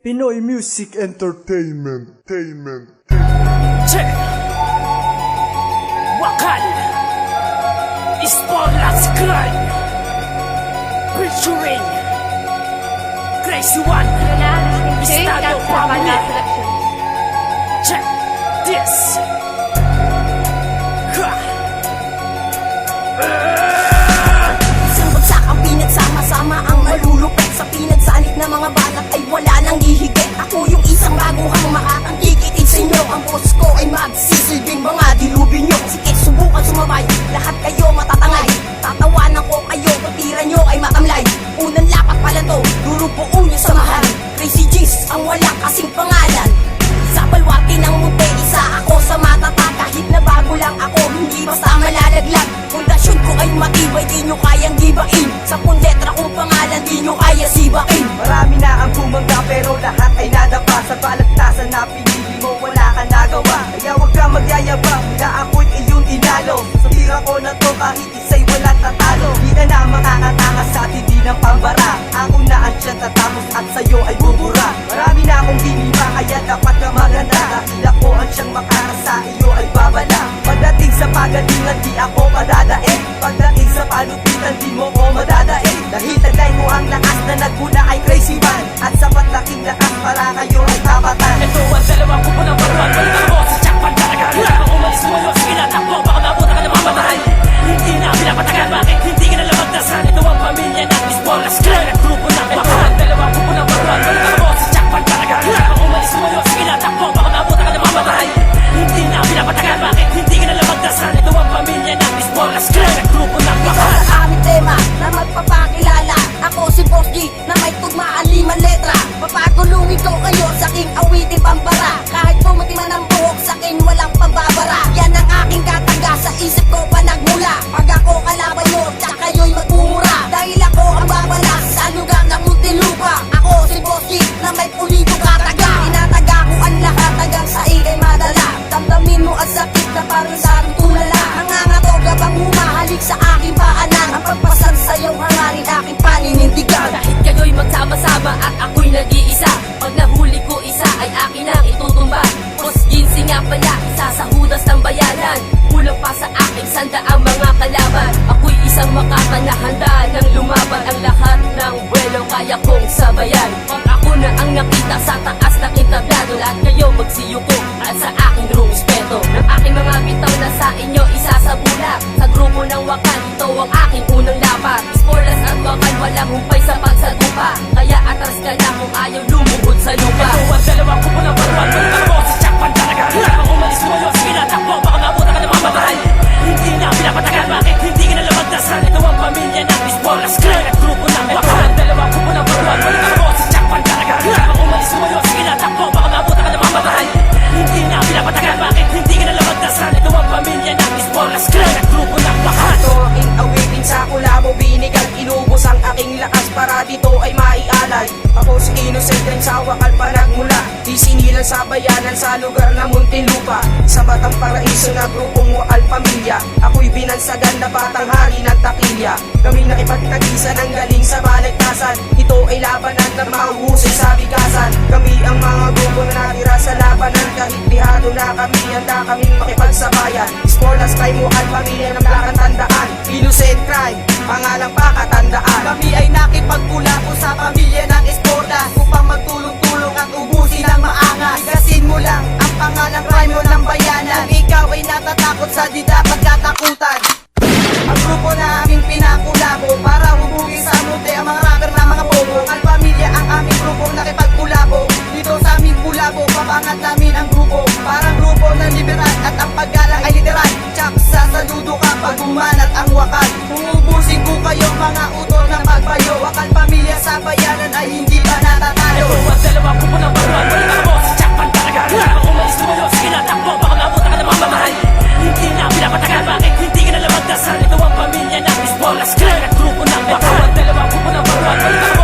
Pinoy Music Entertainment. Check. Wakal Ispolas Crime featuring Crazy One Estado Family. Check this. Isang bagsak ang pinagsama-sama ang malulupit. Sa pinagsanit na mga banak ay wala nang hihigit. Ako yung isang baguhang makakangkikitid sa inyo. Ang boss ko ay magsisilbing mga dilubin nyo. Sige, subukan sumabay, lahat kayo matatangay. Tatawanan ko kayo, patira nyo ay matamlay. Unang lapat pala to, duro buo nyo samahan. Crazy G's ang walang kasing pangalan. Sa balwarte ng munti, isa ako sa matatag. Kahit na bago lang ako, hindi basta malalaglag. Pundasyon ko ay matibay, di nyo kayang gibain. Sa pundetra kong pangalan, di nyo kaya sibain. Marami na ang bumangga pero lahat ay nadapa. Sa balagtasan na pinili mo wala kang nagawa. Kaya huwag kang magyayabang na ako'y iyong inalo. Sa tira ko na to kahit isa'y walang tatalo. Di ka na makakatakas sa tindi ng pambara. Ako na ang siyang tatapos at sa'yo ay bubura. Marami na akong binima kaya dapat ka maganda. Dahil ako ang siyang makakas sa iyo ay babala. Pagdating sa pagalingan di ako madadaig. Pagdating sa palupitan di mo ko madadaig. Dahil taglay mo ang lakas na nagmula ay Crazy One. At sapat laking lakas para kayo ay tapatan. Ito ang dalawang kupo ng barwan. Balikan mo sa Jackpan talaga. Kung umalis mo yun, sige na takbo. Baka nabuta ka na mamatay. Hindi na pinapatagal, bakit hindi ka na lamagdasan? Ito ang pamilya ng Ispolas Clan. At grupo ng bakal. Dalawang kupo ng barwan. Balikan mo sa Jackpan talaga. Kung umalis mo yun, sige na takbo. Baka nabuta ka na mamatay. Hindi na pinapatagal, bakit hindi ka na lamagdasan? Ito ang pamilya ng Ispolas Clan. At grupo ng Ito bakal. sa aming tema na magpapakilala. Ako si Boss G na may tugmaan 5 letra. Papagulungin ko kayo sa aking awitin pambara. Kahit pumuti man ang buhok sa akin walang pambabara. Yan ang aking kataga sa isip ko pa nagmula. Pag ako kalaban nyo, tsaka kayo'y magmumura. Dahil ako ang babala sa lugar ng Muntinlupa. Ako si Boss G na may pulido kataga. Tinataga ko ang lahat hanggang sa ikay madala. Damdamin mo ang sakit na parang sa tulala. Nangangatog habang humahalik sa aking paanan. Ang pagpasan sa'yong hangarin aking paninindigan. Kahit kayo'y magsama-sama at ako'y nag-iisa. Pag nahuli ko isa ay akin ang itutumba. Boss Ginsi nga pala, isa sa hudas ng bayanan. Kulang pa sa aking sanda ang mga kalaban. Ako'y isang makata na handa ng lumaban. Ang lahat ng buwelo kaya kong sabayan. Pag ako na ang nakita sa taas na kintablado, lahat kayo magsiyuko at sa aking rumispeto. Ng aking mga bitaw na sa inyo isa sa bulak. Sa grupo ng Wakan, ito ang aking unang lapat. Ispolas at Wakan, walang humpay sa pagsagupa. Kaya atras ka na kung ayaw lumubod sa lupa. Ito ang dalawang kupo ng barwan. Balikan mo sa Jackpan talaga. Kung umalis mo yun, sige na takbo. Baka nabuta ka na mamatay. Hindi na pinapatagal, bakit hindi ka na lamagdasan? Ito ang pamilya ng Ispolas Clan. At grupo ng Wakan. Ito ang dalawang kupo ng barwan. Balikan mo sa Jackpan talaga. Kung umalis mo yun, sige na takbo. Baka nabuta ka na mamatay. Hindi na pinapatagal, bakit hindi ka na lamagdasan? Ito ang pamilya ng Ispolas Clan. At grupo ng Wakan. Ito aking awitin sa kulabo binigal. Inubos ang aking lakas para dito ay maialay. Ako si Innocent rin sa Wakal pa nagmula. Di sinilang sa bayanan sa lugar na Muntinlupa. Sa Batang Paraiso na grupong Wakal Pamilya. Ako'y binansagan na batang hari ng takilya. Kami nakipagtagisa ng galing sa balagtasan. Ito ay labanan na mahuhusay sa bikasan. Kami ang mga grupo na natira sa labanan. Kahit lihado na kami, handa kaming makipagsabayan. Ispolas Crime, Wakal Pamilya ng lakang tandaan. Innocent Crime, pangalang pakatandaan. Kami ay nakipagpula po sa pamilya ng Ispolas upang magtulong-tulong at ubusin ang maangas. Igasin mo lang ang pangalang crime mo ng bayanan. Kung ikaw ay natatakot sa di dapat katakutan. Ang grupo na aming pinakulabo para hubugin sa muti ang mga rapper na mga bobo. Ang pamilya ang aming grupo nakipagkulabo. Dito sa aming kulabo, papangat namin ang grupo. Parang grupo ng liberal at ang paggalang ay literal. Tsak sa saludo ka pag bumanat ang wakal. Umubusin ko kayo mga utol ng pagbayo. Wakal pamilya sa bayanan ay hindi pa natatalo. Ito ang dalawang kupo ng barwan. Balikan mo sa Jackpan talaga. Kung umalis mo yun, sige na takbo. Baka nabuta ka na mamatay. Hindi na pinapatagal, bakit hindi ka na lamagdasan? Ito ang pamilya ng Ispolas Clan. At grupo ng Wakan. Ito ang dalawang kupo ng barwan. Balikan mo